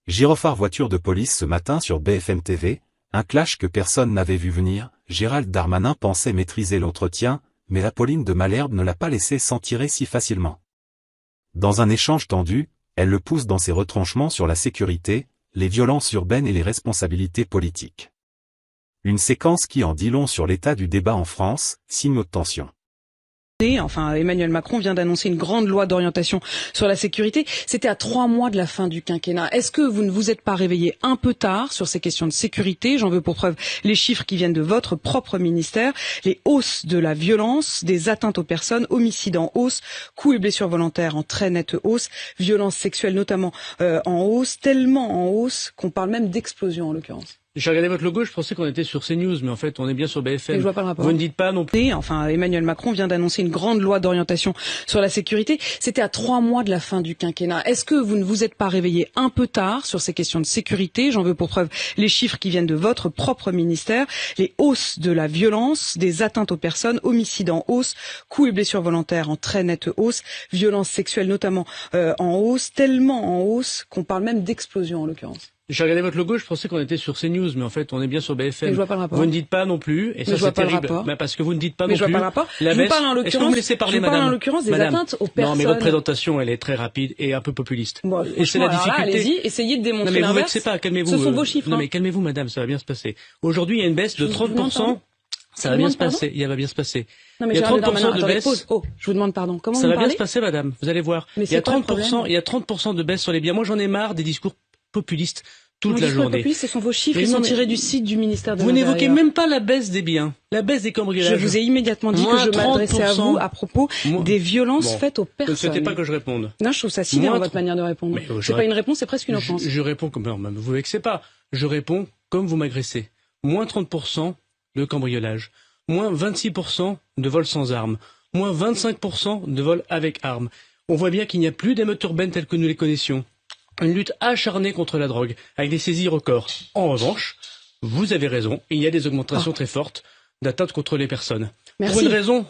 Gyrophare voiture de police ce matin sur BFM TV, un clash que personne n'avait vu venir. Gérald Darmanin pensait maîtriser l'entretien, mais Apolline de Malherbe ne l'a pas laissé s'en tirer si facilement. Dans un échange tendu, elle le pousse dans ses retranchements sur la sécurité, les violences urbaines et les responsabilités politiques. Une séquence qui en dit long sur l'état du débat en France, signe de tension. Enfin, Emmanuel Macron vient d'annoncer une grande loi d'orientation sur la sécurité. C'était à 3 mois de la fin du quinquennat. Est-ce que vous ne vous êtes pas réveillé un peu tard sur ces questions de sécurité? J'en veux pour preuve les chiffres qui viennent de votre propre ministère. Les hausses de la violence, des atteintes aux personnes, homicides en hausse, coups et blessures volontaires en très nette hausse, violences sexuelles notamment en hausse, tellement en hausse qu'on parle même d'explosion en l'occurrence. J'ai regardé votre logo, je pensais qu'on était sur CNews, mais en fait, on est bien sur BFM. Et je vois pas le rapport. Vous ne dites pas non plus. Enfin, Emmanuel Macron vient d'annoncer une grande loi d'orientation sur la sécurité. C'était à 3 mois de la fin du quinquennat. Est-ce que vous ne vous êtes pas réveillé un peu tard sur ces questions de sécurité? J'en veux pour preuve les chiffres qui viennent de votre propre ministère. Les hausses de la violence, des atteintes aux personnes, homicides en hausse, coups et blessures volontaires en très nette hausse, violences sexuelles notamment en hausse, tellement en hausse qu'on parle même d'explosion en l'occurrence. J'ai regardé votre logo, je pensais qu'on était sur CNews, mais en fait, on est bien sur BFM. Et je vois pas le rapport. Vous ne dites pas non plus, et ça c'est terrible. Bah, parce que vous ne dites pas non plus. Mais je vois pas le rapport. La je vous parle en l'occurrence. Est-ce que vous me laissez parler, madame? Je vous parle en l'occurrence des atteintes aux personnes. Non, mais votre présentation, elle est très rapide et un peu populiste. Bon, et c'est la difficulté. Allez-y, essayez de démontrer l'inverse. Non, mais vous l'inverse. vexez pas, calmez-vous. Ce sont vos chiffres. Non, mais calmez-vous, madame, ça va bien se passer. Aujourd'hui, il y a une baisse de 30%. Ça va bien se passer. Il va bien se passer. Non, mais il y a 30% de baisse. Oh, je vous demande pardon. Comment ça vous va parlez? bien se passer, madame. Vous allez voir. Mais il y a 30% de baisse sur les biens. Moi, j'en ai marre des discours populistes. Toute la journée. Ce sont vos chiffres, ils sont tirés du site du ministère de l'Intérieur. Vous n'évoquez même pas la baisse des biens, la baisse des cambriolages. Je vous ai immédiatement dit que je m'adressais à vous à propos des violences faites aux personnes. Ne souhaitez pas que je réponde. Non, je trouve ça sidérant votre manière de répondre. C'est pas une réponse, c'est presque une offense. Je réponds comme non, vous vexez pas. Je réponds comme vous m'agressez. Moins 30% de cambriolage, moins 26% de vols sans armes, moins 25% de vols avec armes. On voit bien qu'il n'y a plus d'émeutes urbaines telles que nous les connaissions. Une lutte acharnée contre la drogue, avec des saisies records. En revanche, vous avez raison, il y a des augmentations très fortes d'atteintes contre les personnes. Merci. Pour une raison,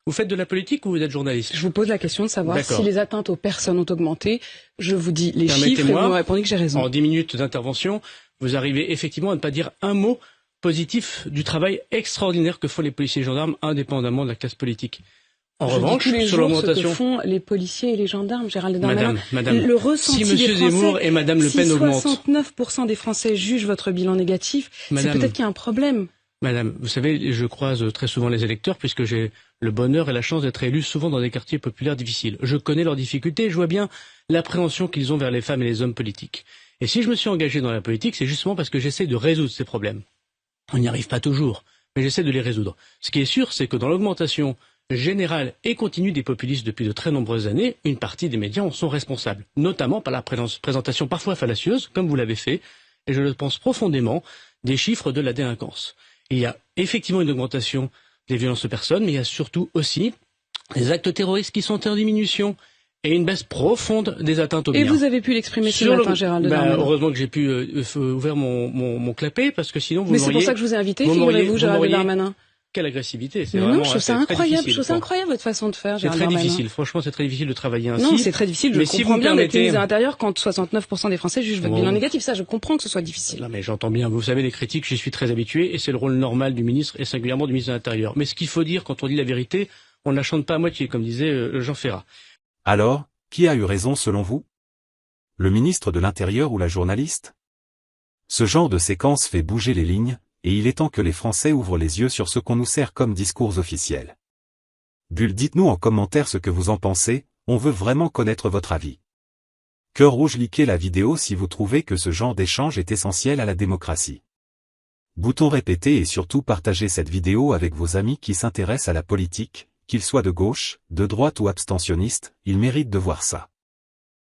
vous faites de la politique ou vous êtes journaliste? Je vous pose la question de savoir si les atteintes aux personnes ont augmenté. Je vous dis les chiffres et vous me répondez que j'ai raison. En 10 minutes d'intervention, vous arrivez effectivement à ne pas dire un mot positif du travail extraordinaire que font les policiers et gendarmes, indépendamment de la classe politique. En revanche, sur l'augmentation, ce que font les policiers et les gendarmes, Gérald Darmanin. Madame, le ressenti si Monsieur Zemmour et Madame Le Pen augmentent, si 69% des Français jugent votre bilan négatif, c'est peut-être qu'il y a un problème. Madame, vous savez, je croise très souvent les électeurs puisque j'ai le bonheur et la chance d'être élu souvent dans des quartiers populaires difficiles. Je connais leurs difficultés et je vois bien l'appréhension qu'ils ont vers les femmes et les hommes politiques. Et si je me suis engagé dans la politique, c'est justement parce que j'essaie de résoudre ces problèmes. On n'y arrive pas toujours, mais j'essaie de les résoudre. Ce qui est sûr, c'est que dans l'augmentation générale et continue des populistes depuis de très nombreuses années, une partie des médias en sont responsables, notamment par la présentation parfois fallacieuse, comme vous l'avez fait, et je le pense profondément, des chiffres de la délinquance. Il y a effectivement une augmentation des violences aux personnes, mais il y a surtout aussi des actes terroristes qui sont en diminution et une baisse profonde des atteintes aux biens. Et vous avez pu l'exprimer ce matin, Gérald Darmanin. Heureusement que j'ai pu ouvrir mon clapet, parce que sinon vous m'auriez... Mais c'est pour ça que je vous ai invité, figurez-vous, Gérald Darmanin. Quelle agressivité, c'est vraiment. Non, je trouve ça incroyable. Je trouve ça incroyable votre façon de faire. C'est très difficile. Franchement, c'est très difficile de travailler ainsi. Non, c'est très difficile. Je comprends bien d'être ministre de l'Intérieur quand 69% des Français jugent votre bilan négatif. Ça, je comprends que ce soit difficile. Non, mais j'entends bien. Vous savez, les critiques, j'y suis très habitué et c'est le rôle normal du ministre et singulièrement du ministre de l'Intérieur. Mais ce qu'il faut dire quand on dit la vérité, on ne la chante pas à moitié, comme disait Jean Ferrat. Alors, qui a eu raison selon vous? Le ministre de l'Intérieur ou la journaliste? Ce genre de séquence fait bouger les lignes. Et il est temps que les Français ouvrent les yeux sur ce qu'on nous sert comme discours officiel. Bulle, dites-nous en commentaire ce que vous en pensez, on veut vraiment connaître votre avis. Cœur rouge, likez la vidéo si vous trouvez que ce genre d'échange est essentiel à la démocratie. Bouton répéter et surtout partagez cette vidéo avec vos amis qui s'intéressent à la politique, qu'ils soient de gauche, de droite ou abstentionnistes, ils méritent de voir ça.